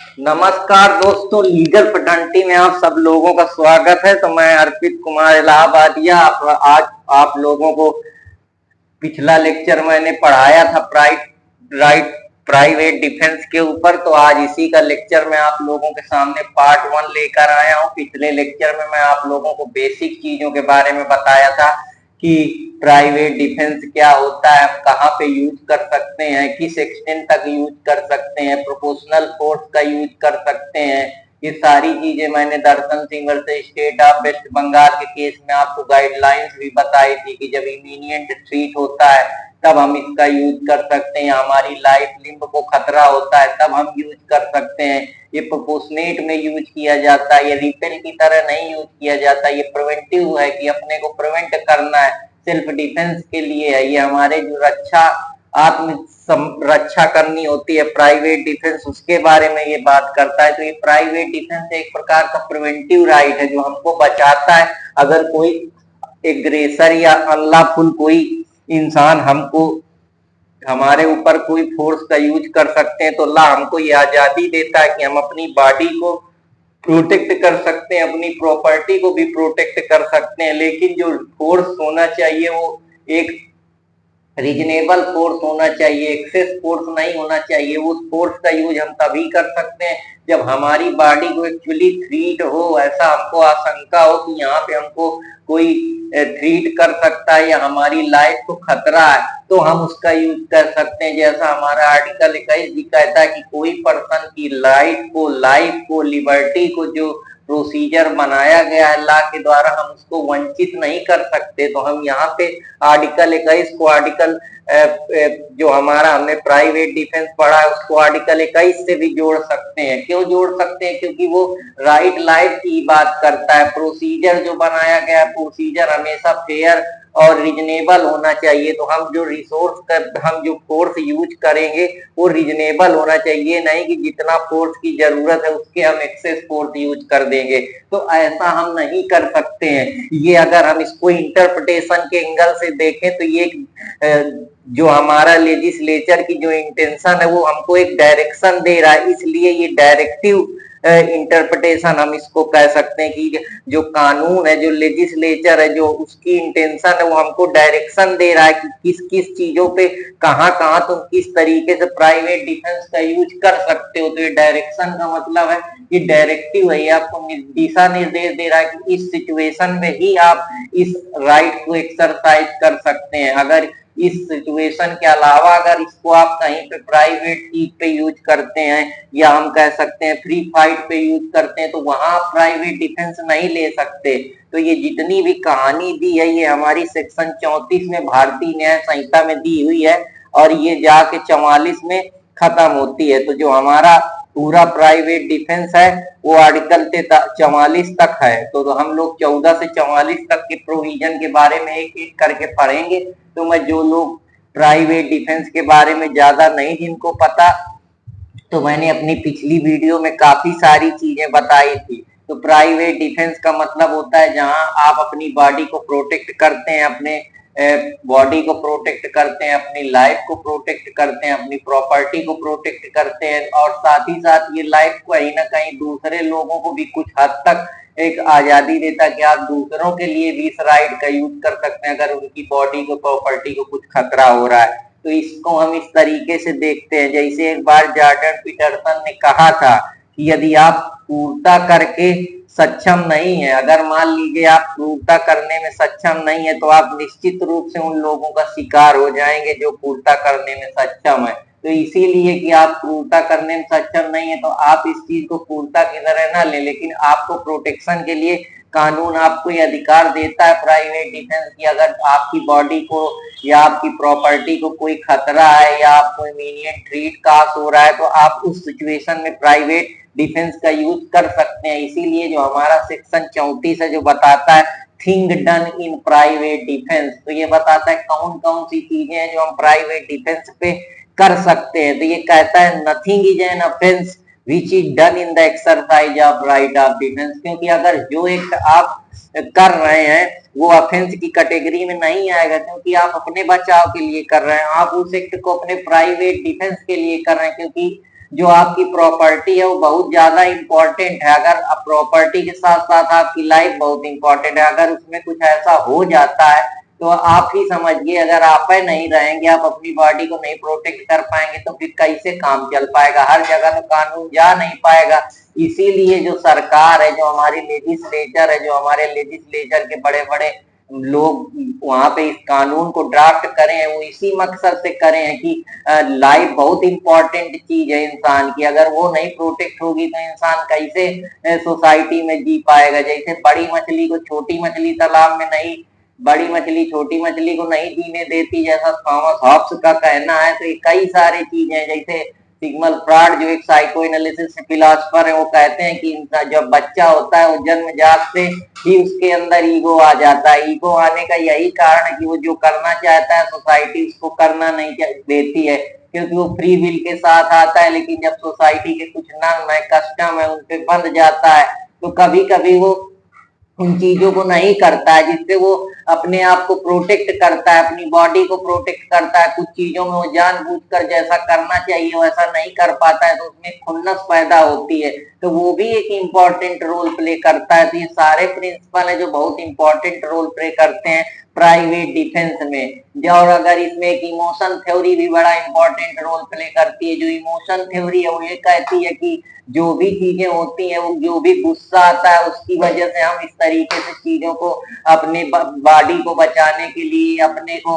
नमस्कार दोस्तों, legal paternity में आप सब लोगों का स्वागत है। तो मैं अर्पित कुमार इलाहाबादिया आज आप लोगों को पिछला लेक्चर मैंने पढ़ाया था प्राइवेट डिफेंस के ऊपर। तो आज इसी का लेक्चर मैं आप लोगों के सामने पार्ट 1 लेकर आया हूं। पिछले लेक्चर में मैं आप लोगों को बेसिक चीजों के बारे में बताया था कि प्राइवेट डिफेंस क्या होता है, हम कहाँ पे यूज कर सकते हैं, किस एक्सटेंट तक यूज कर सकते हैं, प्रोपोर्शनल फोर्स का यूज कर सकते हैं। ये सारी चीजें मैंने Darshan Singh versus state of West Bengal के केस में आपको गाइडलाइंस भी बताई थी कि जब इमीनिएंट थ्रेट होता है तब हम इसका यूज कर सकते हैं, हमारी लाइफ लिंब को खतरा होता है तब हम यूज कर सकते हैं। ये प्रोपोर्शनेट में यूज किया जाता है, ये रिपेल की तरह नहीं यूज किया जाता। ये प्रिवेंटिव है कि अपने को प्रिवेंट करना है, सेल्फ डिफेंस के लिए है। ये हमारे जो आत्म रक्षा करनी होती है प्राइवेट डिफेंस, उसके बारे में ये बात करता है। तो ये प्राइवेट डिफेंस एक प्रकार का प्रिवेंटिव राइट है जो हमको बचाता है। अगर कोई एग्रेसर या अनलॉफुल कोई इंसान हमको हमारे ऊपर कोई फोर्स का यूज कर सकते हैं, तो अल्लाह हमको ये आजादी देता है कि हम अपनी बॉडी को प्रोटेक्ट कर सकते हैं, अपनी प्रॉपर्टी को भी प्रोटेक्ट कर सकते हैं। लेकिन जो फोर्स होना चाहिए वो एक रीजनेबल फोर्स होना चाहिए, एक्सेस फोर्स नहीं होना चाहिए। उस फोर्स का यूज हम तभी कर सकते हैं जब हमारी बॉडी को एक्चुअली थ्रीट हो, ऐसा हमको आशंका हो कि यहाँ पे हमको कोई थ्रीट कर सकता है या हमारी लाइफ को खतरा है, तो हम उसका यूज कर सकते हैं। जैसा हमारा आर्टिकल 21 भी कहता है कि कोई पर्सन की लाइफ को लिबर्टी को जो प्रोसीजर बनाया गया है अल्लाह के द्वारा, हम उसको वंचित नहीं कर सकते। तो हम यहाँ पे आर्टिकल 21 को आर्टिकल जो हमारा हमने प्राइवेट डिफेंस पढ़ा है उसको आर्टिकल 21 से भी जोड़ सकते हैं। क्यों जोड़ सकते हैं? क्योंकि वो राइट लाइफ की बात करता है। प्रोसीजर जो बनाया गया है, प्रोसीजर हमेशा फेयर और रीजनेबल होना चाहिए। तो हम जो फोर्स यूज करेंगे वो रीजनेबल होना चाहिए, नहीं कि जितना फोर्स की जरूरत है उसके हम एक्सेस फोर्स यूज कर देंगे। तो ऐसा हम नहीं कर सकते हैं। ये अगर हम इसको इंटरप्रिटेशन के एंगल से देखें तो ये जो हमारा लेजिस्लेचर की जो इंटेंशन है वो हमको एक डायरेक्शन दे रहा है, इसलिए ये डायरेक्टिव इंटरप्रिटेशन हम इसको कह सकते हैं कि जो कानून है, जो लेजिस्लेचर है, जो उसकी इंटेंशन है वो हमको डायरेक्शन दे रहा है कि किस किस चीजों पे कहाँ कहाँ तुम किस तरीके से प्राइवेट डिफेंस का यूज कर सकते हो। तो ये डायरेक्शन का मतलब है, ये डायरेक्टिव है, ये आपको दिशा निर्देश दे रहा है कि इस सिचुएशन में ही आप इस राइट को एक्सरसाइज कर सकते हैं। अगर इस सिचुएशन के अलावा अगर इसको आप कहीं पे प्राइवेट चीज पे यूज करते हैं या हम कह सकते हैं फ्री फाइट पे यूज करते हैं, तो वहां आप प्राइवेट डिफेंस नहीं ले सकते। तो ये जितनी भी कहानी दी है ये हमारी सेक्शन 34 में भारतीय न्याय संहिता में दी हुई है और ये जाके 44 में खत्म होती है। तो जो हमारा पूरा प्राइवेट डिफेंस है वो आर्टिकल 44 तक है। तो हम लोग 14 से 44 तक के प्रोविजन के बारे में एक एक करके पढ़ेंगे। तो मैं जो लोग प्राइवेट डिफेंस के बारे में ज्यादा नहीं जिनको पता, तो मैंने अपनी पिछली वीडियो में काफी सारी चीजें बताई थी। तो प्राइवेट डिफेंस का मतलब होता है जहां आप अपनी बॉडी को प्रोटेक्ट करते हैं, अपने बॉडी को प्रोटेक्ट करते हैं, अपनी लाइफ को प्रोटेक्ट करते हैं, अपनी प्रॉपर्टी को प्रोटेक्ट करते हैं और साथ ही साथ ये लाइफ कहीं ना कहीं दूसरे लोगों को भी कुछ हद तक एक आजादी देता है कि आप दूसरों के लिए भी इस राइट का यूज कर सकते हैं अगर उनकी बॉडी को प्रॉपर्टी को कुछ खतरा हो रहा है। तो इसको हम इस तरीके से देखते हैं। जैसे एक बार जॉर्डन पीटरसन ने कहा था कि यदि आप क्रूरता करके सक्षम नहीं है, अगर मान लीजिए आप क्रूरता करने में सक्षम नहीं है, तो आप निश्चित रूप से उन लोगों का शिकार हो जाएंगे जो क्रूरता करने में सक्षम है। तो इसीलिए कि आप क्रूरता करने में सक्षम नहीं है तो आप इस चीज को क्रूरता की तरह ना ले, लेकिन आपको प्रोटेक्शन के लिए कानून आपको ये अधिकार देता है प्राइवेट डिफेंस की, अगर आपकी बॉडी को या आपकी प्रॉपर्टी को कोई खतरा है या आपको इमीडिएट थ्रेट कास हो रहा है, तो आप उस सिचुएशन में प्राइवेट डिफेंस का यूज कर सकते हैं। इसीलिए जो हमारा सेक्शन 34 है जो बताता है thing done in private defence, तो ये बताता है कौन कौन सी चीजें हैं जो हम प्राइवेट डिफेंस पे कर सकते हैं। तो ये कहता है nothing is an offence which is done in the exercise of right of defence, क्योंकि अगर जो एक आप कर रहे हैं वो ऑफेंस की कैटेगरी में नहीं आएगा, क्योंकि आप अपने बचाव के लिए कर रहे हैं, आप उस एक्ट को अपने प्राइवेट डिफेंस के लिए कर रहे हैं। क्योंकि जो आपकी प्रॉपर्टी है वो बहुत ज्यादा इंपॉर्टेंट है। अगर प्रॉपर्टी के साथ साथ आपकी लाइफ बहुत इंपॉर्टेंट है। अगर उसमें कुछ ऐसा हो जाता है तो आप ही समझिए, अगर आप ही नहीं रहेंगे, आप अपनी बॉडी को नहीं प्रोटेक्ट कर पाएंगे तो फिर कैसे काम चल पाएगा। हर जगह तो कानून जा नहीं पाएगा। इसीलिए जो सरकार है, जो हमारी लेजिस्लेचर है, जो हमारे लेजिस्लेचर के बड़े बड़े लोग वहां पे इस कानून को ड्राफ्ट करे हैं, वो इसी मकसद से करे हैं कि लाइफ बहुत इंपॉर्टेंट चीज है इंसान की। अगर वो नहीं प्रोटेक्ट होगी तो इंसान कैसे सोसाइटी में जी पाएगा। जैसे बड़ी मछली को छोटी मछली तालाब में नहीं, बड़ी मछली छोटी मछली को नहीं जीने देती, जैसा थॉमस हॉब्स का कहना है। तो ये कई सारी चीजें, जैसे सिग्मंड फ्रॉइड जो एक साइको एनालिसिस फिलोसफर है, वो कहते हैं कि इंसान जब बच्चा होता है वो जन्मजात से ही उसके अंदर ईगो आ जाता है। ईगो आने का यही कारण है कि वो जो करना चाहता है सोसाइटी उसको करना नहीं देती है, क्योंकि वो फ्री विल के साथ आता है। लेकिन जब सोसाइटी के कुछ नियम है, कस्टम है, उन पे बंध जाता है तो कभी कभी वो उन चीजों को नहीं करता है जिससे वो अपने आप को प्रोटेक्ट करता है, अपनी बॉडी को प्रोटेक्ट करता है। कुछ चीजों में वो जानबूझकर जैसा करना चाहिए वैसा नहीं कर पाता है तो उसमें खुन्नस पैदा होती है, तो वो भी एक इम्पोर्टेंट रोल प्ले करता है। तो ये सारे प्रिंसिपल है जो बहुत इंपॉर्टेंट रोल प्ले करते हैं प्राइवेट डिफेंस में। और अगर इसमें एक इमोशन थ्योरी भी बड़ा इंपॉर्टेंट रोल प्ले करती है। जो इमोशन थ्योरी है वो ये कहती है कि जो भी चीजें होती हैं, वो जो भी गुस्सा आता है उसकी वजह से हम इस तरीके से चीजों को अपने बॉडी को बचाने के लिए, अपने को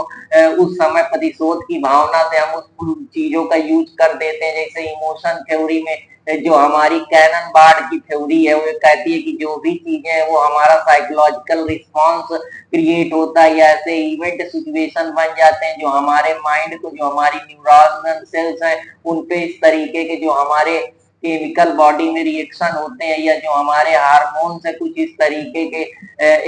उस समय प्रतिशोध की भावना से हम उस चीजों का यूज कर देते हैं। जैसे इमोशन थ्योरी में जो हमारी कैनन बार्ड की थ्योरी है वो कहती है कि जो भी चीजें हैं वो हमारा साइकोलॉजिकल रिस्पॉन्स क्रिएट होता है, या ऐसे इवेंट सिचुएशन बन जाते हैं जो हमारे माइंड को, जो हमारी न्यूरॉनल सेल्स हैं उन पे इस तरीके के जो हमारे केमिकल बॉडी में रिएक्शन होते हैं, या जो हमारे हार्मोन से कुछ इस तरीके के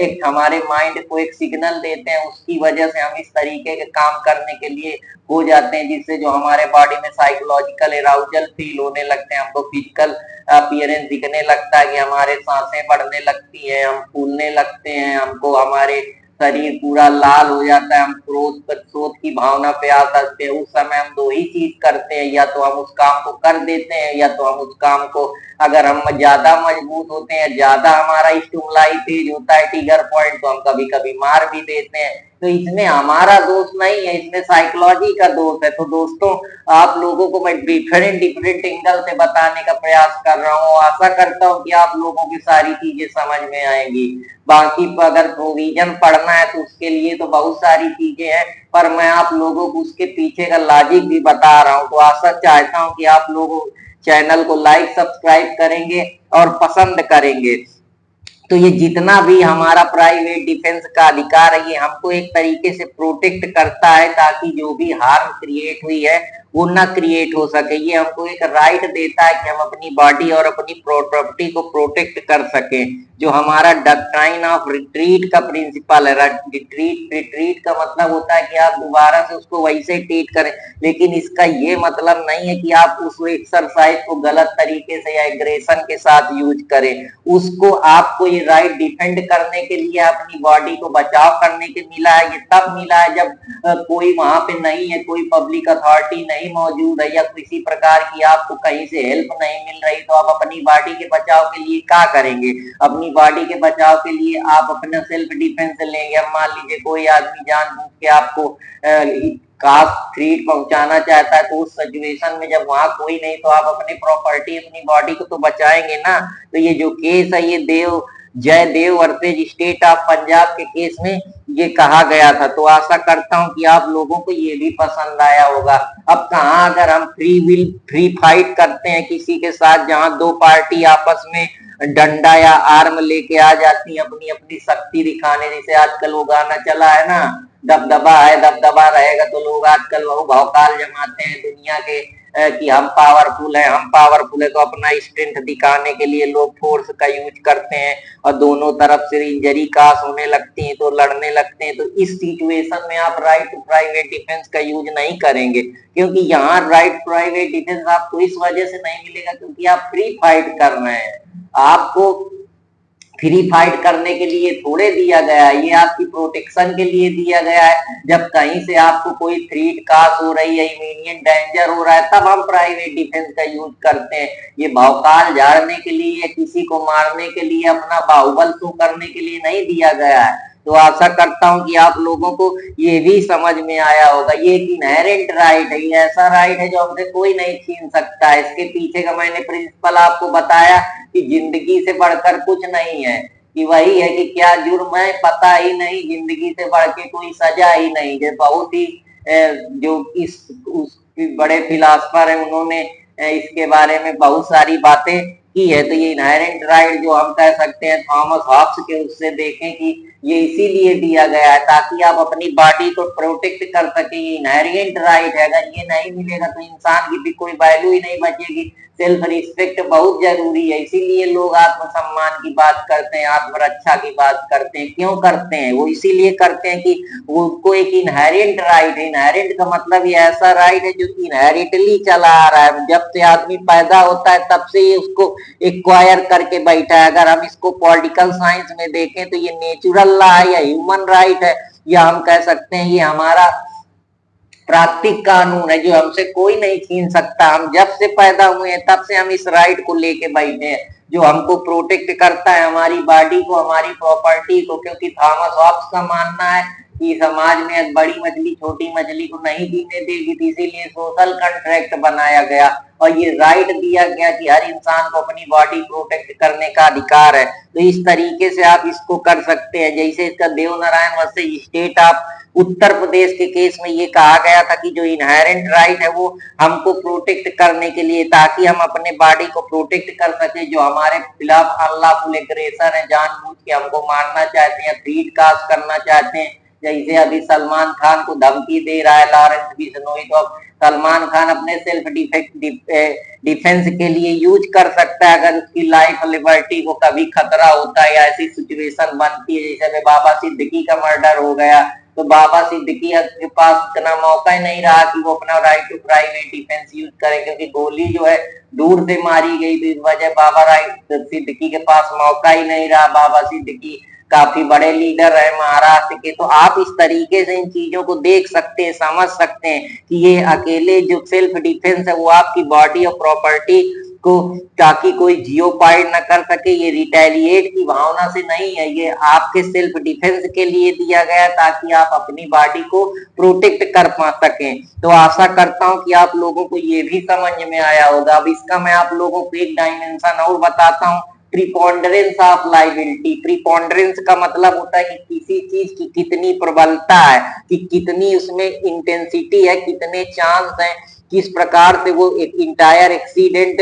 एक हमारे माइंड को एक सिग्नल देते हैं, उसकी वजह से हम इस तरीके के काम करने के लिए हो जाते हैं, जिससे जो हमारे बॉडी में साइकोलॉजिकल एराउजल फील होने लगते हैं, हमको फिजिकल अपीयरेंस दिखने लगता है कि हमारे सांसें बढ़ने लगती हैं, हम फूलने लगते हैं, हमको हमारे शरीर पूरा लाल हो जाता है, हम क्रोध प्रतिशोध की भावना पे आ सकते हैं। उस समय हम दो ही चीज करते हैं, या तो हम उस काम को कर देते हैं, या तो हम उस काम को, अगर हम ज्यादा मजबूत होते हैं, ज्यादा हमारा स्टिमुलाई तेज होता है ट्रिगर पॉइंट, तो हम कभी कभी मार भी देते हैं। तो इसमें हमारा दोष नहीं है, इसमें साइकोलॉजी का दोष है। तो दोस्तों, आप लोगों को मैं डिफरेंट डिफरेंट एंगल से बताने का प्रयास कर रहा हूँ। आशा करता हूँ कि आप लोगों की सारी चीजें समझ में आएंगी। बाकी अगर प्रोविजन पढ़ना है तो उसके लिए तो बहुत सारी चीजें हैं, पर मैं आप लोगों को उसके पीछे का लॉजिक भी बता रहा हूँ। तो आशा चाहता हूँ कि आप लोग चैनल को लाइक सब्सक्राइब करेंगे और पसंद करेंगे। तो ये जितना भी हमारा प्राइवेट डिफेंस का अधिकार है, ये हमको एक तरीके से प्रोटेक्ट करता है ताकि जो भी हार्म क्रिएट हुई है वो ना क्रिएट हो सके। ये हमको एक राइट देता है कि हम अपनी बॉडी और अपनी प्रॉपर्टी को प्रोटेक्ट कर सके। जो हमारा डॉक्ट्राइन ऑफ रिट्रीट का प्रिंसिपल है, रिट्रीट का मतलब होता है कि आप दोबारा से उसको वैसे ट्रीट करें, लेकिन इसका ये मतलब नहीं है कि आप उस एक्सरसाइज को गलत तरीके से या एग्रेशन के साथ यूज करें। उसको आपको ये राइट डिफेंड करने के लिए, अपनी बॉडी को बचाव करने के मिला है। ये तब मिला है जब कोई वहां पे नहीं है, कोई पब्लिक अथॉरिटी नहीं मौजूद है, या किसी प्रकार की आपको कहीं से हेल्प नहीं मिल रही, तो आप अपनी बॉडी के बचाव के लिए क्या करेंगे? अपनी बॉडी के बचाव के लिए आप अपना सेल्फ डिफेंस लेंगे। अब मान लीजिए कोई आदमी जानबूझ के आपको काश थ्रेट पहुंचाना चाहता है, तो उस सिचुएशन में जब वहां कोई नहीं तो आप अपनी प्रॉपर्टी, अपनी बॉडी को तो बचाएंगे ना। तो ये जो केस है, ये Jaidev versus state of Punjab के केस में ये कहा गया था। तो आशा करता हूं कि आप लोगों को ये भी पसंद आया होगा। अब कहाँ अगर हम फ्री फाइट करते हैं किसी के साथ, जहां दो पार्टी आपस में डंडा या आर्म लेके आ जाती है अपनी अपनी शक्ति दिखाने, जैसे आजकल वो गाना चला है ना, दबदबा है दबदबा रहेगा, तो लोग आजकल वो भौकाल जमाते हैं दुनिया के कि हम पावरफुल है, हम पावरफुल है। तो अपना स्ट्रेंथ दिखाने के लिए लोग फोर्स का यूज करते हैं और दोनों तरफ से इंजरी कास होने लगती है तो लड़ने लगते हैं। तो इस सिचुएशन में आप राइट टू प्राइवेट डिफेंस का यूज नहीं करेंगे, क्योंकि यहाँ राइट प्राइवेट डिफेंस आपको इस वजह से नहीं मिलेगा क्योंकि आप फ्री फाइट कर रहे हैं। आपको फ्री फाइट करने के लिए थोड़े दिया गया है, ये आपकी प्रोटेक्शन के लिए दिया गया है। जब कहीं से आपको कोई थ्रेट कास हो रही है, इमीडिएट डेंजर हो रहा है, तब हम प्राइवेट डिफेंस का यूज करते हैं। ये भौकाल झाड़ने के लिए, किसी को मारने के लिए, अपना बाहुबल शो करने के लिए नहीं दिया गया है। तो आशा करता हूं कि आप लोगों को ये भी समझ में आया होगा। ये एक इनहेरेंट राइट है, ये ऐसा राइट है जो हमसे कोई नहीं छीन सकता है। इसके पीछे का मैंने प्रिंसिपल आपको बताया कि जिंदगी से बढ़कर कुछ नहीं है, कि वही है कि क्या जुर्म है पता ही नहीं, जिंदगी से बढ़ के कोई सजा ही नहीं। जो बहुत ही जो इस उस बड़े फिलासफर है, उन्होंने इसके बारे में बहुत सारी बातें की है। तो ये इनहेरेंट राइट जो हम कह सकते हैं थॉमस हॉब्स के उससे देखें कि ये इसीलिए दिया गया है ताकि आप अपनी बॉडी को प्रोटेक्ट कर सके। ये इनहेरेंट राइट है, अगर ये नहीं मिलेगा तो इंसान की भी कोई वैल्यू ही नहीं बचेगी। सेल्फ रिस्पेक्ट बहुत जरूरी है, इसीलिए लोग आत्मसम्मान की बात करते हैं, आत्मरक्षा की बात करते हैं। क्यों करते हैं? वो इसीलिए करते हैं कि उनको एक इनहेरेंट राइट है। इनहेरेंट का मतलब ये ऐसा राइट है जो इनहेरिटली चला आ रहा है, जब से आदमी पैदा होता है तब से ही उसको एक्वायर करके बैठा है। अगर हम इसको पॉलिटिकल साइंस में देखें तो ये नेचुरल लॉ है या ह्यूमन राइट है, या हम कह सकते हैं ये हमारा प्राकृतिक कानून है जो हमसे कोई नहीं छीन सकता। हम जब से पैदा हुए हैं तब से हम इस राइट को लेके बैठे हैं, जो हमको प्रोटेक्ट करता है, हमारी बॉडी को, हमारी प्रॉपर्टी को। क्योंकि थॉमस हॉब्स का मानना है कि समाज में बड़ी मछली छोटी मछली को नहीं जीने देगी, तो इसीलिए सोशल कॉन्ट्रैक्ट बनाया गया और ये राइट दिया गया कि हर इंसान को अपनी बॉडी प्रोटेक्ट करने का अधिकार है। तो इस तरीके से आप इसको कर सकते हैं। जैसे इसका Devnarayan versus state of Uttar Pradesh के केस में ये कहा गया था कि जो इनहेरेंट राइट है वो हमको प्रोटेक्ट करने के लिए, ताकि हम अपने बॉडी को प्रोटेक्ट कर सके। जो हमारे खिलाफ अनलॉफुल एग्रेसर है, जानबूझ के हमको मारना चाहते हैं, थ्रेट कास्ट करना चाहते हैं, जैसे अभी सलमान खान को धमकी दे रहा है लॉरेंस बिश्नोई, तो अब सलमान खान अपने सेल्फ डिफेंस के लिए यूज कर सकता है अगर उसकी लाइफ लिबर्टी को कभी खतरा होता है या ऐसी सिचुएशन बनती है। जैसे अभी बाबा सिद्दीकी का मर्डर हो गया, तो बाबा सिद्दीकी के पास इतना मौका ही नहीं रहा कि वो अपना right to private defence use करें, क्योंकि गोली जो है दूर से मारी गई, तो इस वजह बाबा सिद्दीकी के पास मौका ही नहीं रहा। बाबा सिद्दीकी काफी बड़े लीडर है महाराष्ट्र के। तो आप इस तरीके से इन चीजों को देख सकते हैं, समझ सकते हैं कि ये अकेले जो सेल्फ डिफेंस है वो आपकी बॉडी और प्रॉपर्टी को, ताकि कोई जियोपाइड न कर सके, ये रिटेलिएट की भावना से नहीं है, ये आपके सेल्फ डिफेंस के लिए दिया गया ताकि आप अपनी बॉडी को प्रोटेक्ट कर पा सकें। तो आशा करता हूं कि आप लोगों को ये भी समझ में आया होगा। अब इसका मैं आप लोगों को एक डायमेंशन और बताता हूं, प्रीपोंडरेंस ऑफ लाइबिलिटी। प्रीपोंडरेंस का मतलब होता है कि किसी चीज की कितनी प्रबलता है, कि कितनी उसमें इंटेंसिटी है, कितने चांस है, किस प्रकार से वो एक इंटायर एक्सीडेंट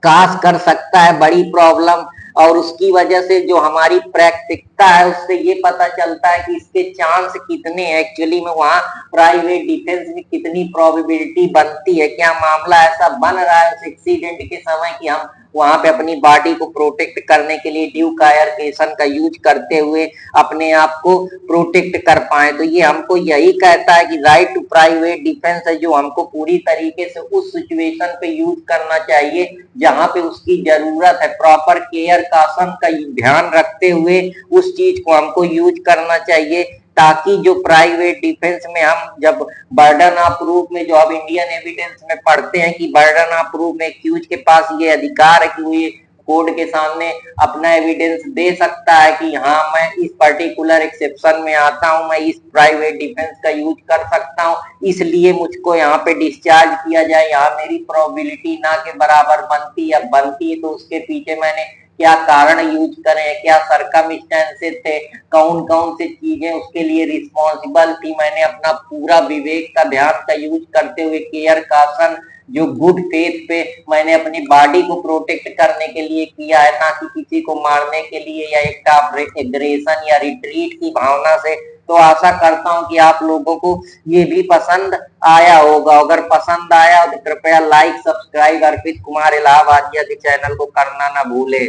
काज कर सकता है, बड़ी प्रॉब्लम। और उसकी वजह से जो हमारी प्राकृतिकता है उससे ये पता चलता है कि इसके चांस कितने एक्चुअली में वहां प्राइवेट डिफेंस में कितनी प्रोबेबिलिटी बनती है। क्या मामला ऐसा बन रहा है उस एक्सीडेंट के समय कि हम वहां पे अपनी बॉडी को प्रोटेक्ट करने के लिए ड्यू कायरकेशन का यूज करते हुए अपने आप को प्रोटेक्ट कर पाए। तो ये हमको यही कहता है कि राइट टू प्राइवेट डिफेंस है जो हमको पूरी तरीके से उस सिचुएशन पे यूज करना चाहिए जहां पे उसकी जरूरत है। प्रॉपर केयर कासन का ध्यान रखते हुए उस चीज को हमको यूज करना चाहिए, ताकि जो प्राइवेट डिफेंस में हम जब बर्डन ऑफ प्रूफ में, जो अब इंडियन एविडेंस में पढ़ते हैं कि बर्डन ऑफ प्रूफ में एक्यूज के पास ये अधिकार है कि वो ये कोर्ट के सामने अपना एविडेंस दे सकता है कि हाँ मैं इस पर्टिकुलर एक्सेप्शन में आता हूं, मैं इस प्राइवेट डिफेंस का यूज कर सकता हूं, इसलिए मुझको यहाँ पे डिस्चार्ज किया जाए। यहाँ मेरी प्रोबेबिलिटी ना के बराबर बनती है, बनती है तो उसके पीछे मैंने क्या कारण यूज करें, क्या सरकमस्टेंसेस थे, कौन कौन से चीजें उसके लिए रिस्पॉन्सिबल थी, मैंने अपना पूरा विवेक का ध्यान का यूज करते हुए केयर कासन जो गुड फेथ पे मैंने अपनी बॉडी को प्रोटेक्ट करने के लिए किया है, ना कि किसी को मारने के लिए या एक्ट ऑफ एग्रेशन या रिट्रीट की भावना से। तो आशा करता हूं कि आप लोगों को ये भी पसंद आया होगा। अगर पसंद आया तो कृपया लाइक सब्सक्राइब अर्पित कुमार इलाहाबादिया के चैनल को करना ना भूले।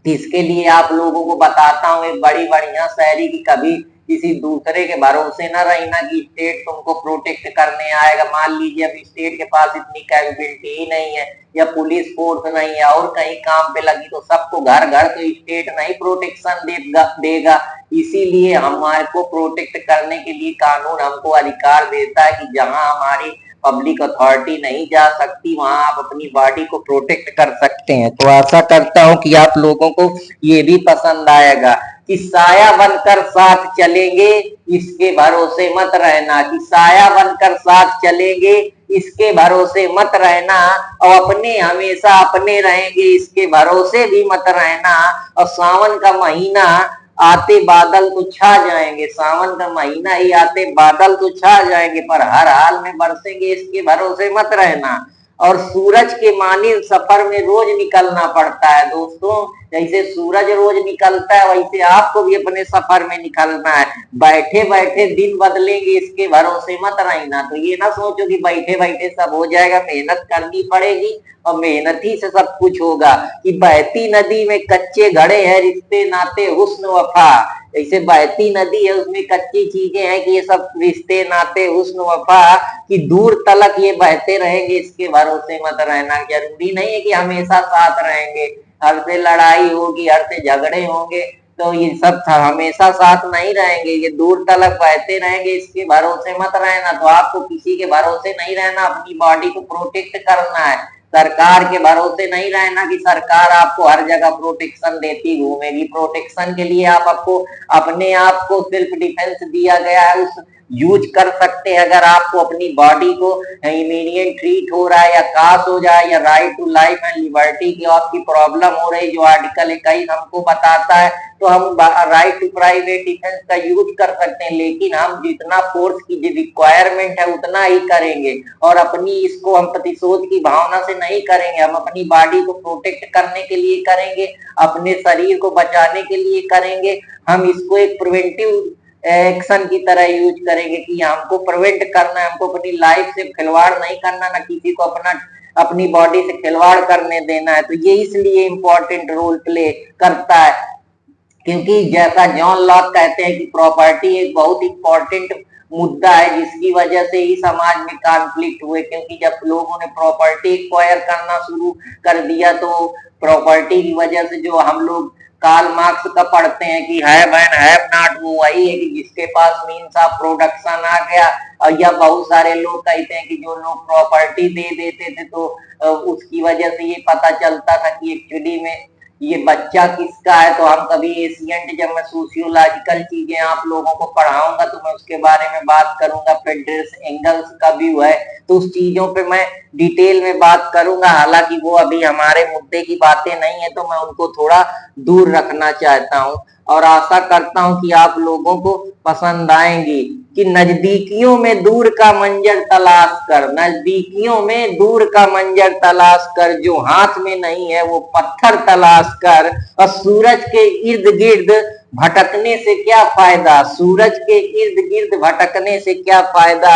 इसके लिए आप लोगों को बताता हूँ एक बड़ी बढ़िया शायरी की, कभी किसी दूसरे के भरोसे न रहना कि स्टेट तुमको प्रोटेक्ट करने आएगा। मान लीजिए अब स्टेट के पास इतनी कैपेबिलिटी ही नहीं है या पुलिस फोर्स नहीं है और कहीं काम पे लगी तो सबको घर घर तो स्टेट नहीं प्रोटेक्शन देगा। इसीलिए हमारे को प्रोटेक्ट करने के लिए कानून हमको अधिकार देता है कि जहां हमारी पब्लिक अथॉरिटी नहीं जा सकती वहां आप अपनी बॉडी को प्रोटेक्ट कर सकते हैं। तो आशा करता हूं कि आप लोगों को ये भी पसंद आएगा कि साया बनकर साथ चलेंगे इसके भरोसे मत रहना, कि साया बनकर साथ चलेंगे इसके भरोसे मत रहना, और अपने हमेशा अपने रहेंगे इसके भरोसे भी मत रहना। और सावन का महीना आते बादल तो छा जाएंगे, सावन का महीना ही आते बादल तो छा जाएंगे, पर हर हाल में बरसेंगे इसके भरोसे मत रहना। और सूरज के मानिंद सफर में रोज निकलना पड़ता है दोस्तों, जैसे सूरज रोज निकलता है वैसे आपको भी अपने सफर में निकलना है। बैठे बैठे दिन बदलेंगे इसके भरोसे मत रहना। तो ये ना सोचो कि बैठे बैठे सब हो जाएगा, मेहनत करनी पड़ेगी और मेहनत ही से सब कुछ होगा। कि बहती नदी में कच्चे घड़े हैं रिश्ते नाते हुस्न वफा, जैसे बहती नदी है उसमें कच्ची चीजें हैं कि ये सब रिश्ते नाते हुस्न वफा, कि दूर तलक ये बहते रहेंगे इसके भरोसे मत रहना। जरूरी नहीं है कि हमेशा साथ रहेंगे, हर से लड़ाई होगी, हर से झगड़े होंगे, तो ये सब हमेशा साथ नहीं रहेंगे, ये दूर तलक बहते रहेंगे इसके भरोसे मत रहना। तो आपको किसी के भरोसे नहीं रहना, अपनी बॉडी को प्रोटेक्ट करना है। सरकार के भरोसे नहीं रहना कि सरकार आपको हर जगह प्रोटेक्शन देती घूमेगी। प्रोटेक्शन के लिए आपको अपने आप को सेल्फ डिफेंस दिया गया है, उस यूज कर सकते हैं। अगर आपको अपनी बॉडी को इमीडिएट ट्रीट हो रहा है या कास हो जाए या right to life and liberty की आपकी प्रॉब्लम हो रही जो आर्टिकल 21 हमको बताता है, तो हम राइट टू प्राइवेट डिफेंस का यूज कर सकते हैं। लेकिन हम जितना फोर्स की रिक्वायरमेंट है उतना ही करेंगे और अपनी इसको हम प्रतिशोध की भावना से नहीं करेंगे। हम अपनी बॉडी को प्रोटेक्ट करने के लिए करेंगे, अपने शरीर को बचाने के लिए करेंगे। हम इसको एक प्रिवेंटिव एक्शन की तरह यूज करेंगे कि हमको प्रिवेंट करना है, हमको अपनी लाइफ से खिलवाड़ नहीं करना, ना किसी को अपनी बॉडी से खिलवाड़ करने देना है। तो ये इसलिए इंपॉर्टेंट रोल प्ले करता है क्योंकि जैसा जॉन लॉक कहते हैं कि प्रॉपर्टी एक बहुत इंपॉर्टेंट मुद्दा है जिसकी वजह से ही समाज में कॉन्फ्लिक्ट हुए। क्योंकि जब लोगों ने प्रॉपर्टी एक्वायर करना शुरू कर दिया तो प्रॉपर्टी की वजह से जो हम लोग कार्ल मार्क्स का पढ़ते हैं कि हैव एंड हैव नॉट, वो वही है कि जिसके पास मीन्स ऑफ प्रोडक्शन आ गया। और या बहुत सारे लोग कहते हैं कि जो लोग प्रॉपर्टी दे देते थे तो उसकी वजह से ये पता चलता था कि एक्चुअली में ये बच्चा किसका है। तो हम कभी एशियंट जब मैं सोशियोलॉजिकल चीजें आप लोगों को पढ़ाऊंगा तो मैं उसके बारे में बात करूंगा। फ्रेडरिक एंगल्स का व्यू है तो उस चीजों पे मैं डिटेल में बात करूंगा। हालांकि वो अभी हमारे मुद्दे की बातें नहीं है तो मैं उनको थोड़ा दूर रखना चाहता हूं और आशा करता हूं कि आप लोगों को पसंद आएंगी। कि नजदीकियों में दूर का मंजर तलाश कर, नजदीकियों में दूर का मंजर तलाश कर, जो हाथ में नहीं है वो पत्थर तलाश कर। और सूरज के इर्द गिर्द भटकने से क्या फायदा, सूरज के इर्द गिर्द भटकने से क्या फायदा,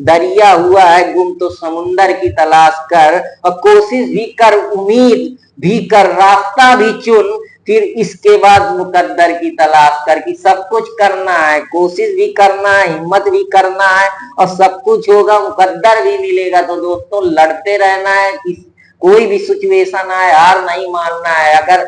दरिया हुआ है गुम तो समुंदर की तलाश कर। और कोशिश भी कर, उम्मीद भी कर, रास्ता भी चुन, फिर इसके बाद मुकद्दर की तलाश कर। कि सब कुछ करना है, कोशिश भी करना है, हिम्मत भी करना है और सब कुछ होगा, मुकद्दर भी मिलेगा। तो दोस्तों लड़ते रहना है, कोई भी सिचुएशन आए हार नहीं मानना है। अगर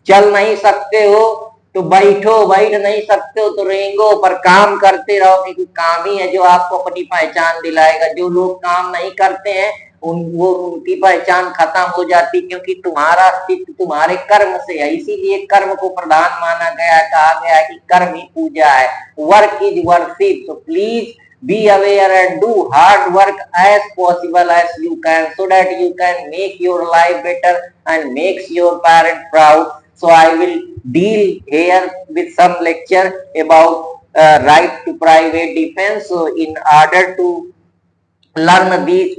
चल नहीं सकते हो तो बैठो, बैठ नहीं सकते हो तो रेंगो, पर काम करते रहो क्योंकि काम ही है जो आपको अपनी पहचान दिलाएगा। जो लोग काम नहीं करते हैं उनकी पहचान खत्म हो जाती क्योंकि तुम्हारा अस्तित्व तुम्हारे कर्म से है। इसीलिए कर्म को प्रधान माना गया, कहा गया है कि कर्म ही पूजा है, वर्क इज वर्शिप। तो please be aware and do hard work as possible as you can so that you can make your life better and makes your parents proud. So I will deal here with some lecture about right to private defense. So in order to learn these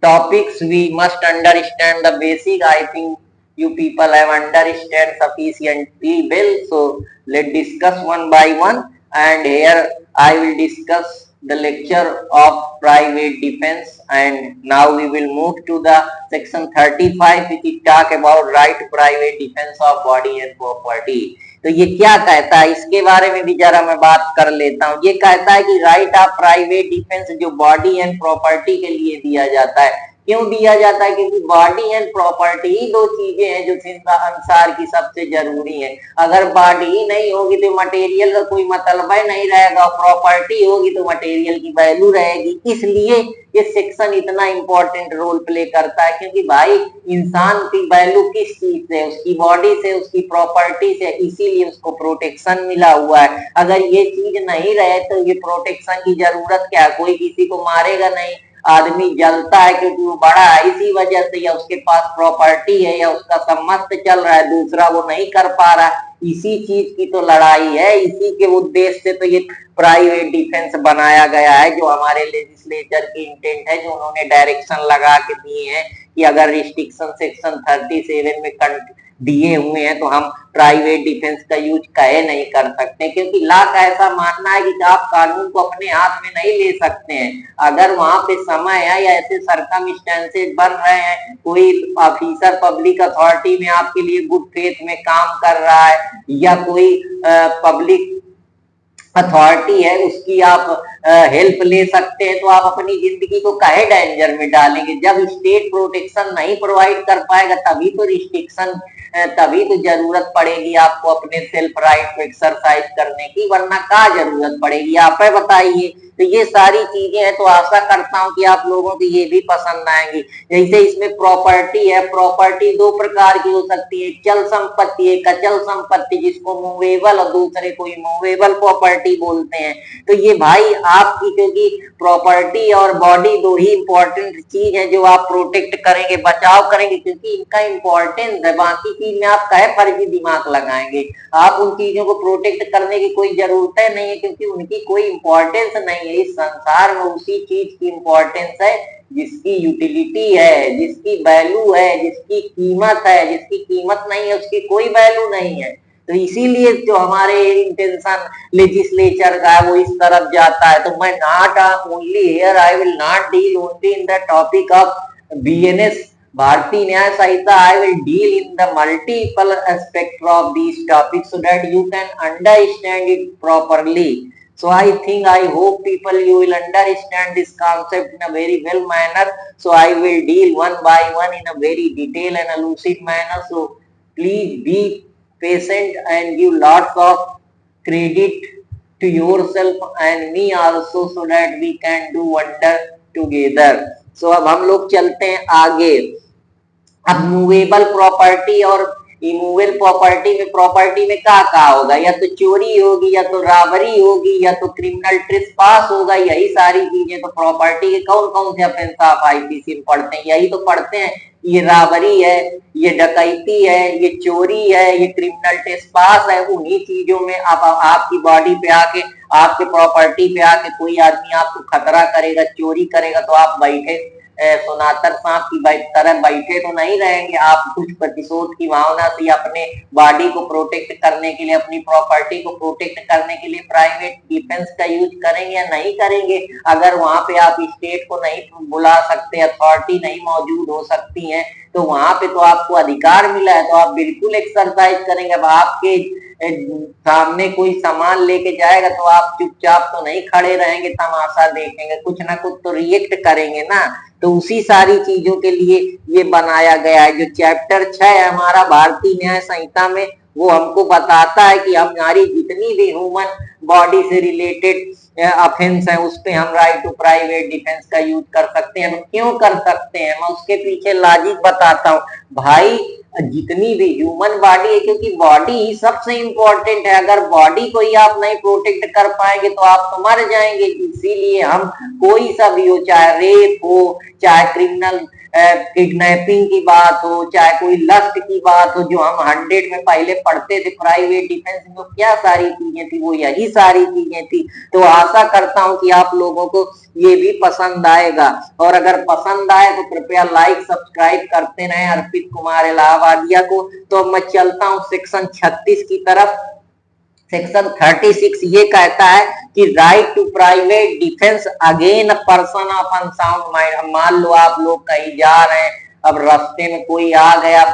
topics we must understand the basic. I think you people have understand sufficiently well. So let's discuss one by one, and here I will discuss the lecture of private defense. And now we will move to the section 35 which is talk about right to private defense of body and property. तो ये क्या कहता है, इसके बारे में भी जरा मैं बात कर लेता हूँ। ये कहता है कि राइट ऑफ प्राइवेट डिफेंस जो बॉडी एंड प्रॉपर्टी के लिए दिया जाता है। क्यों दिया जाता है? क्योंकि बॉडी एंड प्रॉपर्टी ही दो चीजें हैं जो संसार की सबसे जरूरी है। अगर बॉडी ही नहीं होगी तो मटेरियल का कोई मतलब ही नहीं रहेगा, और प्रॉपर्टी होगी तो मटेरियल की वैल्यू रहेगी। इसलिए ये सेक्शन इतना इंपॉर्टेंट रोल प्ले करता है, क्योंकि भाई इंसान की वैल्यू किस चीज से? उसकी बॉडी से, उसकी प्रॉपर्टी से, इसीलिए उसको प्रोटेक्शन मिला हुआ है। अगर ये चीज नहीं रहे तो ये प्रोटेक्शन की जरूरत क्या? कोई किसी को मारेगा नहीं, आदमी जलता है क्योंकि वो बड़ा है, इसी वजह से, या उसके पास प्रॉपर्टी है, या उसका सम्मत चल रहा है, दूसरा वो नहीं कर पा रहा, इसी चीज की तो लड़ाई है। इसी के उद्देश्य से तो ये प्राइवेट डिफेंस बनाया गया है, जो हमारे लेजिस्लेचर की इंटेंट है, जो उन्होंने डायरेक्शन लगा के दिए हैं कि अगर रिस्ट्रिक्शन सेक्शन 37 में दिए हुए हैं तो हम प्राइवेट डिफेंस का यूज कहे नहीं कर सकते, क्योंकि लॉ का ऐसा मानना है कि आप कानून को अपने हाथ में नहीं ले सकते हैं। अगर वहां पे समय है या ऐसे सरकमस्टेंसेस बन रहे हैं, कोई ऑफिसर पब्लिक अथॉरिटी में आपके लिए गुड फेथ में काम कर रहा है, या कोई पब्लिक अथॉरिटी है उसकी आप हेल्प ले सकते हैं, तो आप अपनी जिंदगी को काहे डेंजर में डालेंगे? जब स्टेट प्रोटेक्शन नहीं प्रोवाइड कर पाएगा तभी तो रिस्ट्रिक्शन, तभी तो जरूरत पड़ेगी आपको अपने सेल्फ राइट को एक्सरसाइज करने की, वरना क्या जरूरत पड़ेगी? आप बताइए। तो ये सारी चीजें हैं, तो आशा करता हूं कि आप लोगों को ये भी पसंद आएंगी। जैसे इसमें प्रॉपर्टी है, प्रॉपर्टी दो प्रकार की हो सकती है, चल संपत्ति, एक अचल संपत्ति जिसको मूवेबल और दूसरे को इमूवेबल प्रॉपर्टी बोलते हैं। तो ये भाई आपकी, क्योंकि प्रॉपर्टी और बॉडी दो ही इंपॉर्टेंट चीज है जो आप प्रोटेक्ट करेंगे, बचाव करेंगे, क्योंकि इनका इंपॉर्टेंस है। बाकी चीज में आप कहे फर्जी दिमाग लगाएंगे, आप उन चीजों को प्रोटेक्ट करने की कोई जरूरत नहीं है, क्योंकि उनकी कोई इंपॉर्टेंस नहीं है। इस संसार में उसी चीज की इंपॉर्टेंस है जिसकी यूटिलिटी है, जिसकी वैल्यू है, जिसकी कीमत है। जिसकी कीमत नहीं है उसकी कोई वैल्यू नहीं है। तो इसीलिए जो हमारे इंटेंशन लेजिस्लेचर का है वो इस तरफ जाता है। तो मैं not only here, I will not deal only in the topic of BNS भारतीय न्याय संहिता, I will deal in the multiple aspects of these topics so that you can understand it properly. So I think, I hope people you will understand this concept in a very well manner. So I will deal one by one in a very detailed and lucid manner. So please be patient and give lots of credit to yourself and me also, so that we can do wonder together. So अब हम लोग चलते हैं आगे। अब movable property और immovable property में क्या होगा? या तो चोरी होगी, या तो रॉबरी होगी, या तो क्रिमिनल ट्रेसपास होगा, यही सारी चीजें। तो प्रॉपर्टी के कौन कौन से ऑफेंस आप आईपीसी में पढ़ते हैं? यही तो पढ़ते हैं, ये रॉबरी है, ये डकैती है, ये चोरी है, ये क्रिमिनल ट्रेसपास है। उन्हीं चीजों में अब आपकी बॉडी पे आके, आपके प्रॉपर्टी पे आके कोई आदमी आपको खतरा करेगा, चोरी करेगा, तो आप बैठे सोनातर सांप की तरह बैठे तो नहीं रहेंगे। आप कुछ प्रतिशोध की भावना से अपने बॉडी को प्रोटेक्ट करने के लिए, अपनी प्रॉपर्टी को प्रोटेक्ट करने के लिए प्राइवेट डिफेंस का यूज करेंगे या नहीं करेंगे? अगर वहां पे आप स्टेट को नहीं बुला सकते, अथॉरिटी नहीं मौजूद हो सकती है, तो वहां पे तो आपको अधिकार मिला है, तो आप बिल्कुल एक्सरसाइज करेंगे। अब आपके सामने कोई सामान लेके जाएगा तो आप चुपचाप तो नहीं खड़े रहेंगे, तमाशा देखेंगे, कुछ ना कुछ तो रिएक्ट करेंगे ना। तो उसी सारी चीजों के लिए ये बनाया गया है। जो चैप्टर 6 है हमारा भारतीय न्याय संहिता में, वो हमको बताता है कि हमारी जितनी भी ह्यूमन बॉडी से रिलेटेड ऑफेंस है उस पे हम राइट टू प्राइवेट डिफेंस का यूज कर सकते हैं। तो क्यों कर सकते हैं, मैं उसके पीछे लॉजिक बताता हूँ। भाई जितनी भी ह्यूमन बॉडी है, क्योंकि बॉडी ही सबसे इंपॉर्टेंट है, अगर बॉडी को ही आप नहीं प्रोटेक्ट कर पाएंगे तो आप तो मर जाएंगे। इसीलिए हम कोई सा भी हो, चाहे रेप हो, चाहे क्रिमिनल किडनैपिंग की बात हो, चाहे कोई लस्ट की बात हो, जो हम 100 में पहले पढ़ते थे प्राइवेट डिफेंस में, क्या सारी चीजें थी, वो यही सारी चीजें थी। तो आशा करता हूं कि आप लोगों को ये भी पसंद आएगा, और अगर पसंद आए तो कृपया लाइक सब्सक्राइब करते रहे अर्पित कुमार इलाहाबादिया को। तो मैं चलता हूं सेक्शन 36 की तरफ। सेक्शन 36 ये कहता है कि right to private defence again person of unsound mind. मान लो आप लोग कहीं जा रहे हैं, अब रास्ते में कोई आ गया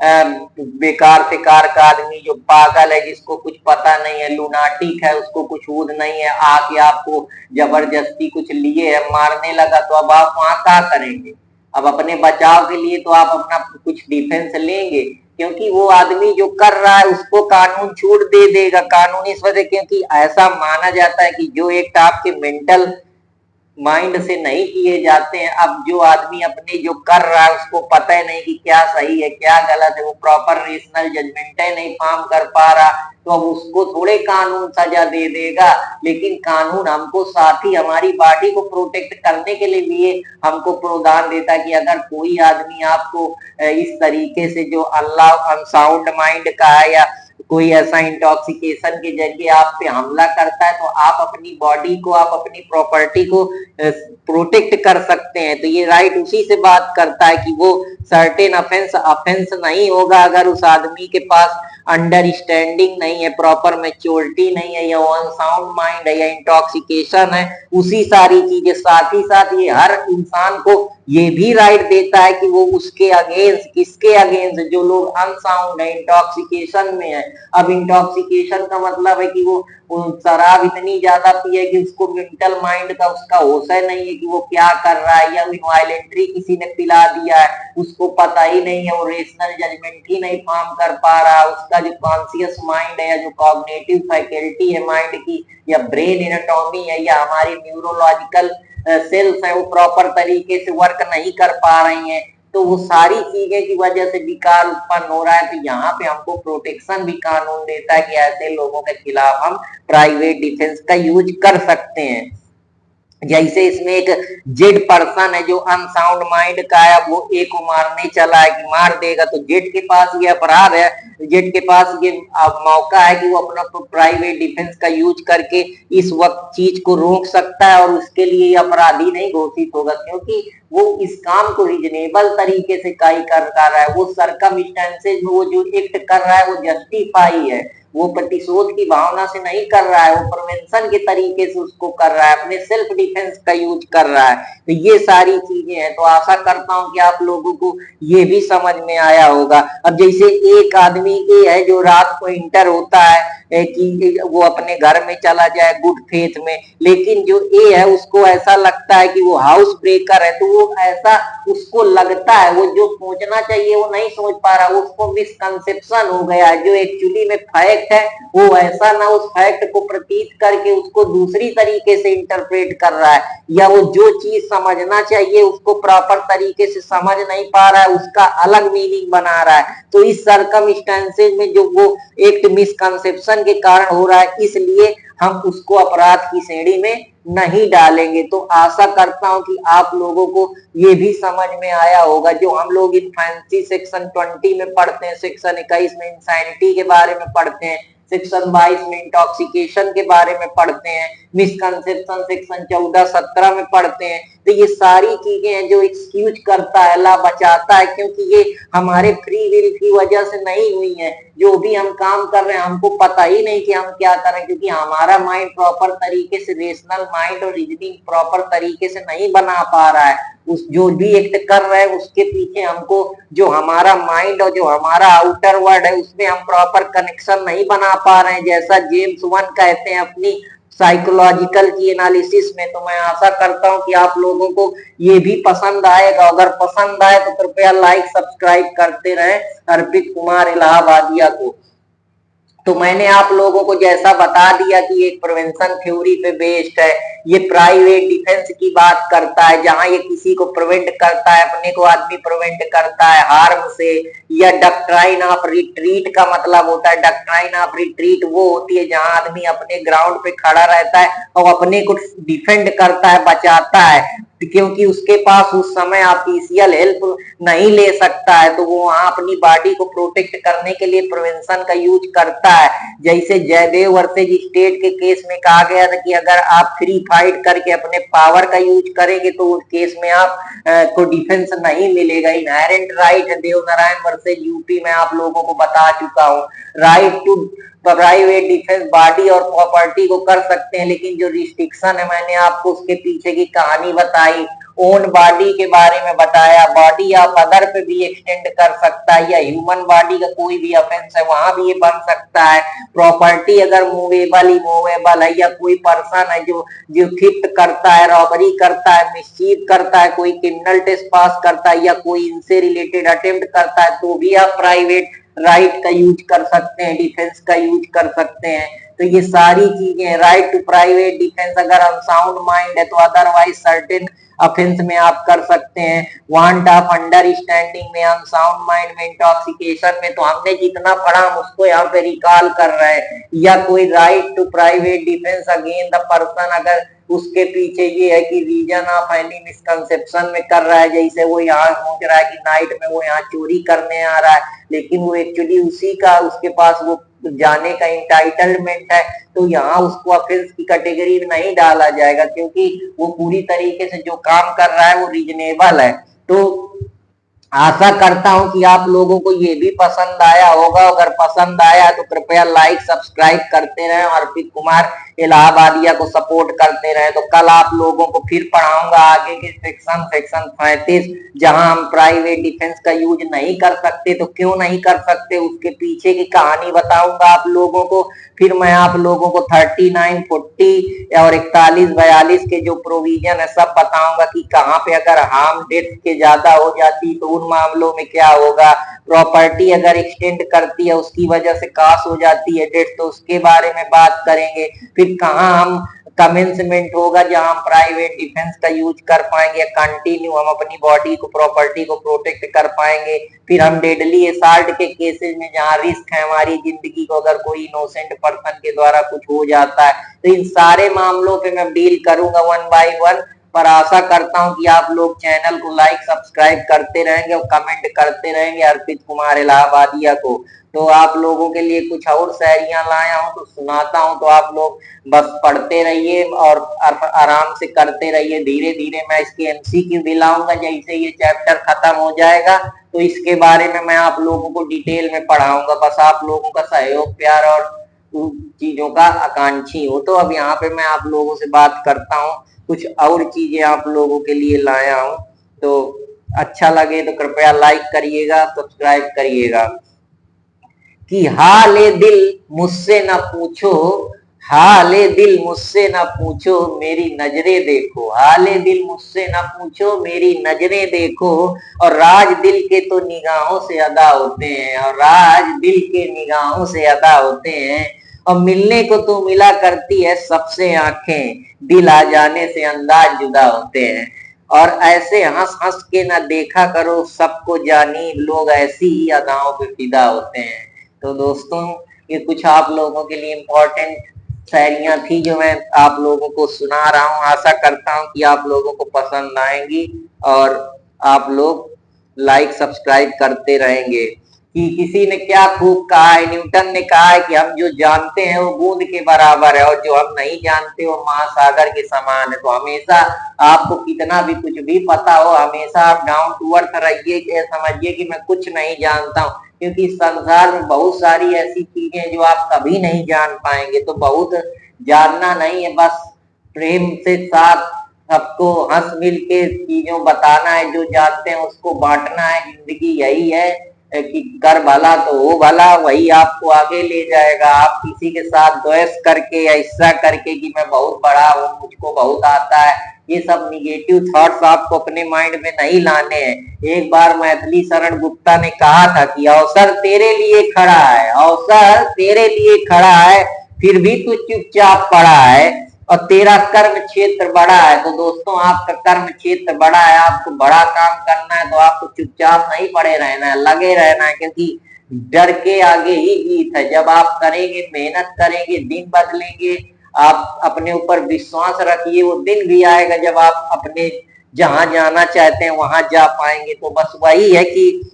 बेकार से कार का आदमी जो पागल है, जिसको कुछ पता नहीं है, लुनाटिक है, उसको कुछ ऊद नहीं है, आके आपको जबरदस्ती कुछ लिए है, मारने लगा, तो अब आप वहां क्या करेंगे? अब अपने बचाव के लिए तो आप अपना कुछ डिफेंस लेंगे, क्योंकि वो आदमी जो कर रहा है उसको कानून छूट दे देगा। कानून इस वजह, क्योंकि ऐसा माना जाता है कि जो एक्ट आपके मेंटल माइंड से नहीं किए जाते हैं, अब जो आदमी अपने जो कर रहा है उसको पता है नहीं कि क्या सही है क्या गलत है, वो प्रॉपर रेशनल जजमेंट है नहीं फॉर्म कर पा रहा, तो अब उसको थोड़े कानून सजा दे देगा। लेकिन कानून हमको साथ ही हमारी बॉडी को प्रोटेक्ट करने के लिए हमको प्रावधान देता है कि अगर कोई आदमी आपको इस तरीके से जो अनसाउंड माइंड का है या कोई ऐसा इंटॉक्सिकेशन के जरिए आप पे हमला करता है, तो आप अपनी बॉडी को, आप अपनी प्रॉपर्टी को प्रोटेक्ट कर सकते हैं। तो ये राइट उसी से बात करता है कि वो सर्टेन अफेंस नहीं होगा अगर उस आदमी के पास अंडरस्टैंडिंग नहीं है, प्रॉपर मैच्योरिटी नहीं है, या अनसाउंड माइंड है, या इंटॉक्सिकेशन है। उसी सारी चीजें साथ ही साथ ये हर इंसान को ये भी राइट देता है कि वो उसके अगेंस्ट, किसके अगेंस्ट, जो लोग अनसाउंड है, इंटॉक्सिकेशन में है। अब इंटॉक्सिकेशन का मतलब है कि वो शराब इतनी ज्यादा पिए कि उसको मेंटल माइंड का उसका होश है नहीं है कि वो क्या कर रहा है, या वायलेंटली किसी ने पिला दिया है, उसको पता ही नहीं है, वो रेशनल जजमेंट ही नहीं फॉर्म कर पा रहा, उसका जो कॉन्शियस माइंड है या जो कॉग्निटिव फैकल्टी है माइंड की, या ब्रेन एनाटॉमी है, या हमारी न्यूरोलॉजिकल सेल्स है, वो प्रॉपर तरीके से वर्क नहीं कर पा रही हैं। तो वो सारी चीजें की वजह से विकार उत्पन्न हो रहा है। तो यहाँ पे हमको प्रोटेक्शन भी कानून देता है कि ऐसे लोगों के खिलाफ हम प्राइवेट डिफेंस का यूज कर सकते हैं। जैसे इसमें एक जेड पर्सन है जो अनसाउंड माइंड का है, वो ए को मारने चला है कि मार देगा, तो जेड के पास ये अपराध है, जेड के पास ये मौका है कि वो अपना प्राइवेट डिफेंस का यूज करके इस वक्त चीज को रोक सकता है, और उसके लिए अपराधी नहीं घोषित होगा, क्योंकि वो इस काम को रीजनेबल तरीके से कर रहा है। वो सरकमस्टेंसेज में वो जो एक्ट कर रहा है वो जस्टिफाई है, वो प्रतिशोध की भावना से नहीं कर रहा है, वो प्रिवेंशन के तरीके से उसको कर रहा है, अपने सेल्फ डिफेंस का यूज कर रहा है। तो ये सारी चीजें हैं। तो आशा करता हूं कि आप लोगों को ये भी समझ में आया होगा। अब जैसे एक आदमी ए है जो रात को इंटर होता है कि वो अपने घर में चला जाए गुड फेथ में, लेकिन जो ए है उसको ऐसा लगता है कि वो हाउस ब्रेकर है, तो वो ऐसा उसको लगता है, वो जो सोचना चाहिए वो नहीं सोच पा रहा, उसको मिसकंसेप्शन हो गया है। जो एक्चुअली में फैक्ट है वो ऐसा ना उस फैक्ट को प्रतीत करके उसको दूसरी तरीके से इंटरप्रेट कर रहा है, या वो जो चीज समझना चाहिए उसको प्रॉपर तरीके से समझ नहीं पा रहा है, उसका अलग मीनिंग बना रहा है। तो इस सर्कमस्टेंसेज में जो वो एक मिसकंसेप्शन के कारण हो रहा है, इसलिए हम उसको अपराध की श्रेणी में नहीं डालेंगे। तो आशा करता हूं कि आप लोगों को ये भी समझ में आया होगा। जो हम लोग इनफेंसी सेक्शन 20 में पढ़ते हैं, सेक्शन 21 में इंसैनिटी के बारे में पढ़ते हैं, सेक्शन 22 में इंटॉक्सिकेशन के बारे में पढ़ते हैं, मिसकंसेप्शन सेक्शन 14-17 में पढ़ते हैं। तो ये सारी चीजें हैं जो एक्सक्यूज करता है, ला बचाता है, क्योंकि ये हमारे फ्री विल की वजह से नहीं हुई है। जो भी हम काम कर रहे हैं हमको पता ही नहीं कि हम क्या कर रहे हैं, क्योंकि हमारा माइंड प्रॉपर तरीके से, रेशनल माइंड और रीजनिंग प्रॉपर तरीके से नहीं बना पा रहा है। उस जो भी एक्ट कर रहे हैं उसके पीछे हमको जो हमारा माइंड और जो हमारा आउटर वर्ल्ड है उसमें हम प्रॉपर कनेक्शन नहीं बना पा रहे हैं, जैसा जेम्स वन कहते हैं अपनी साइकोलॉजिकल की एनालिसिस में। तो मैं आशा करता हूं कि आप लोगों को ये भी पसंद आएगा। अगर पसंद आए तो कृपया लाइक सब्सक्राइब करते रहें अर्पित कुमार इलाहाबादिया को। तो मैंने आप लोगों को जैसा बता दिया कि एक प्रिवेंशन थ्योरी पे बेस्ड है, ये प्राइवेट डिफेंस की बात करता है, जहां ये किसी को प्रिवेंट करता है, अपने को आदमी प्रिवेंट करता है हार्म से। या डॉक्ट्राइन ऑफ रिट्रीट का मतलब होता है, डॉक्ट्राइन ऑफ रिट्रीट वो होती है जहां आदमी अपने ग्राउंड पे खड़ा रहता है और अपने को डिफेंड करता है, बचाता है, क्योंकि उसके पास उस समय ऑफिशियल हेल्प नहीं ले सकता है, तो वो वहां अपनी बॉडी को प्रोटेक्ट करने के लिए प्रिवेंशन का यूज करता है। जैसे जयदेव वर्सेज स्टेट के केस में कहा गया था कि अगर आप फ्री फाइट करके अपने पावर का यूज करेंगे तो उस केस में आप को डिफेंस नहीं मिलेगा। इनहेरेंट राइट है, देवनारायण वर्सेज यूपी में आप लोगों को बता चुका हूँ। Right to private defence body और प्रॉपर्टी को कर सकते हैं, लेकिन जो रिस्ट्रिक्शन है मैंने आपको उसके पीछे की कहानी बताई, ओन बॉडी के बारे में बताया, बॉडी ऑफ अदर पे भी एक्सटेंड कर सकता है, या ह्यूमन बॉडी का कोई भी ऑफेंस है वहां भी ये बन सकता है। प्रॉपर्टी अगर मूवेबल इमूवेबल है, या कोई पर्सन है जो जो थिफ्ट करता है, रॉबरी करता है, मिसचीफ करता है, कोई क्रिमिनल टेस्ट पास करता है, या कोई इनसे रिलेटेड अटेम्प्ट करता है, तो भी आप प्राइवेट राइट का यूज कर सकते हैं, डिफेंस का यूज कर सकते हैं। तो ये सारी चीजें, राइट टू प्राइवेट डिफेंस, अगर अनसाउंड माइंड है तो अदरवाइज सर्टेन ऑफेंस में आप कर सकते हैं। वांट ऑफ अंडरस्टैंडिंग में, अनसाउंड माइंड में, इंटॉक्सिकेशन में, तो हमने जितना पढ़ा हम उसको यहाँ पे रिकॉल कर रहे हैं। या कोई right to private defence again the person, अगर उसके पीछे ये है कि रीजन ऑफ एनी मिसकंसेप्शन में कर रहा है, जैसे वो यहाँ सोच रहा है कि नाइट में वो यहाँ चोरी करने आ रहा है, लेकिन वो एक्चुअली उसी का, उसके पास वो जाने का इंटाइटलमेंट है, तो यहाँ उसको ऑफेंस की कैटेगरी में नहीं डाला जाएगा, क्योंकि वो पूरी तरीके से जो काम कर रहा है वो रीजनेबल है। तो आशा करता हूं कि आप लोगों को ये भी पसंद आया होगा। अगर पसंद आया तो कृपया लाइक सब्सक्राइब करते रहें और अर्पित कुमार इलाहाबादिया को सपोर्ट करते रहें। तो कल आप लोगों को फिर पढ़ाऊंगा आगे के सेक्शन 35, जहां हम प्राइवेट डिफेंस का यूज नहीं कर सकते, तो क्यों नहीं कर सकते उसके पीछे की कहानी बताऊंगा आप लोगों को। फिर मैं आप लोगों को 39, 40 और 41, 42 के जो प्रोविजन है सब बताऊंगा कि कहाँ पे अगर हार्म डेथ के ज्यादा हो जाती तो उन मामलों में क्या होगा। प्रॉपर्टी अगर एक्सटेंड करती है, उसकी वजह से कास हो जाती है डेथ, तो उसके बारे में बात करेंगे। फिर कहाँ हम कमेंसमेंट होगा जहां हम प्राइवेट डिफेंस का यूज कर पाएंगे, कंटिन्यू हम अपनी बॉडी को, प्रॉपर्टी को प्रोटेक्ट कर पाएंगे। फिर हम डेडली असॉल्ट के केसेस में जहां रिस्क है हमारी जिंदगी को, अगर कोई इनोसेंट पर्सन के द्वारा कुछ हो जाता है, तो इन सारे मामलों पे मैं डील करूंगा 1 बाय 1। पर आशा करता हूं कि आप लोग चैनल को लाइक सब्सक्राइब करते रहेंगे और कमेंट करते रहेंगे अर्पित कुमार इलाहाबादिया को। तो आप लोगों के लिए कुछ और शायरियां लाया हूं तो सुनाता हूं, तो आप लोग बस पढ़ते रहिए और आराम से करते रहिए। धीरे धीरे मैं इसके एमसीक्यू भी लाऊंगा, जैसे ये चैप्टर खत्म हो जाएगा तो इसके बारे में मैं आप लोगों को डिटेल में पढ़ाऊंगा। बस आप लोगों का सहयोग, प्यार और चीजों का आकांक्षी हो। तो अब यहाँ पे मैं आप लोगों से बात करता हूँ, कुछ और चीजें आप लोगों के लिए लाया हूँ। तो अच्छा लगे तो कृपया लाइक करिएगा, सब्सक्राइब करिएगा। कि हाले दिल मुझसे न पूछो, हाले दिल मुझसे न पूछो मेरी नजरें देखो, हाले दिल मुझसे न पूछो मेरी नजरें देखो, और राज दिल के तो निगाहों से अदा होते हैं, और राज दिल के निगाहों से अदा होते हैं। और मिलने को तो मिला करती है सबसे आंखें, दिल आ जाने से अंदाज जुदा होते हैं। और ऐसे हंस हंस के न देखा करो सबको जानी, लोग ऐसी ही अदाओं पे फिदा होते हैं। तो दोस्तों ये कुछ आप लोगों के लिए इम्पोर्टेंट शायरियां थी जो मैं आप लोगों को सुना रहा हूं। आशा करता हूं कि आप लोगों को पसंद आएंगी और आप लोग लाइक सब्सक्राइब करते रहेंगे। कि किसी ने क्या खूब कहा है, न्यूटन ने कहा है कि हम जो जानते हैं वो बूंद के बराबर है और जो हम नहीं जानते वो महासागर के समान है। तो हमेशा आपको कितना भी कुछ भी पता हो, हमेशा आप डाउन टू अर्थ रहिए, समझिए कि मैं कुछ नहीं जानता हूँ, क्योंकि संसार में बहुत सारी ऐसी चीजें जो आप कभी नहीं जान पाएंगे। तो बहुत जानना नहीं है, बस प्रेम से साथ सबको हंस मिल के चीजों बताना है, जो जानते हैं उसको बांटना है। जिंदगी यही है कि कर भला तो हो भला, वही आपको आगे ले जाएगा। आप किसी के साथ द्वेष करके या ईर्ष्या करके कि मैं बहुत बड़ा हूँ, मुझको बहुत आता है, ये सब निगेटिव थॉट्स आपको अपने माइंड में नहीं लाने हैं। एक बार मैथिली शरण गुप्ता ने कहा था कि अवसर तेरे लिए खड़ा है, अवसर तेरे लिए खड़ा है, फिर भी तू चुपचाप पड़ा है, और तेरा कर्म क्षेत्र बड़ा है। तो दोस्तों आपका कर्म क्षेत्र बड़ा है, आपको बड़ा काम करना है, तो आपको चुपचाप नहीं पड़े रहना है, लगे रहना है, क्योंकि डर के आगे ही जीत है। जब आप करेंगे, मेहनत करेंगे, दिन बदलेंगे, आप अपने ऊपर विश्वास रखिए, वो दिन भी आएगा जब आप अपने जहां जाना चाहते हैं वहां जा पाएंगे। तो बस वही है कि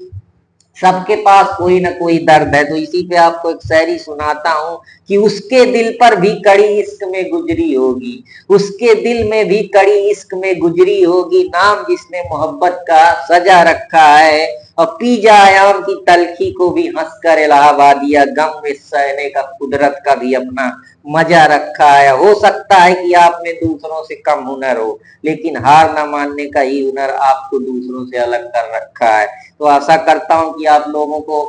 सबके पास कोई ना कोई दर्द है। तो इसी पे आपको एक शायरी सुनाता हूं कि उसके दिल पर भी कड़ी इश्क में गुजरी होगी, उसके दिल में भी कड़ी इश्क में गुजरी होगी, नाम जिसने मोहब्बत का सजा रखा है, और पी जाए आम की तलखी को भी हंसकर इलाहाबादिया, गम में सहने का कुदरत का भी अपना मजा रखा है। हो सकता है कि आप में दूसरों से कम हुनर हो, लेकिन हार न मानने का ही हुनर आपको दूसरों से अलग कर रखा है। तो आशा करता हूं कि आप लोगों को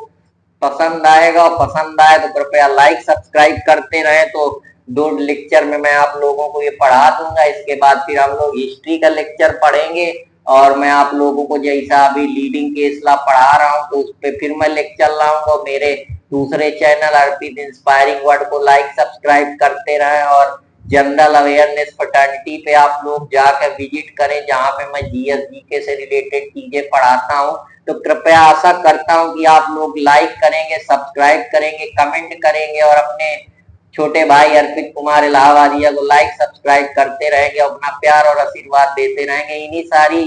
पसंद आएगा, और पसंद आए तो कृपया लाइक सब्सक्राइब करते रहे। तो 2 लेक्चर में मैं आप लोगों को ये पढ़ा दूंगा, इसके बाद फिर हम लोग हिस्ट्री का लेक्चर पढ़ेंगे, और मैं आप लोगों को जैसा अभी लीडिंग केस लॉ पढ़ा रहा हूँ तो उस पर फिर मैं लेक्चर लाऊंगा। मेरे दूसरे चैनल अर्पित इंस्पायरिंग वर्ड को लाइक सब्सक्राइब करते रहे, और जनरल अवेयरनेस फ्रेटर्निटी पे आप लोग जाकर विजिट करें, जहाँ पे मैं जीएस जीके से रिलेटेड चीजें पढ़ाता हूँ। तो कृपया आशा करता हूँ कि आप लोग लाइक करेंगे, सब्सक्राइब करेंगे, कमेंट करेंगे, और अपने छोटे भाई अर्पित कुमार इलाहाबादिया को लाइक सब्सक्राइब करते रहेंगे, अपना प्यार और आशीर्वाद देते रहेंगे। इन्हीं सारी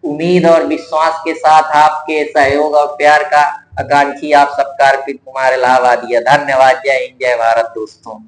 उम्मीद और विश्वास के साथ आपके सहयोग और प्यार का आकांक्षी आप सबका अर्पित कुमार इलाहाबादिया। धन्यवाद। जय हिंद, जय भारत दोस्तों।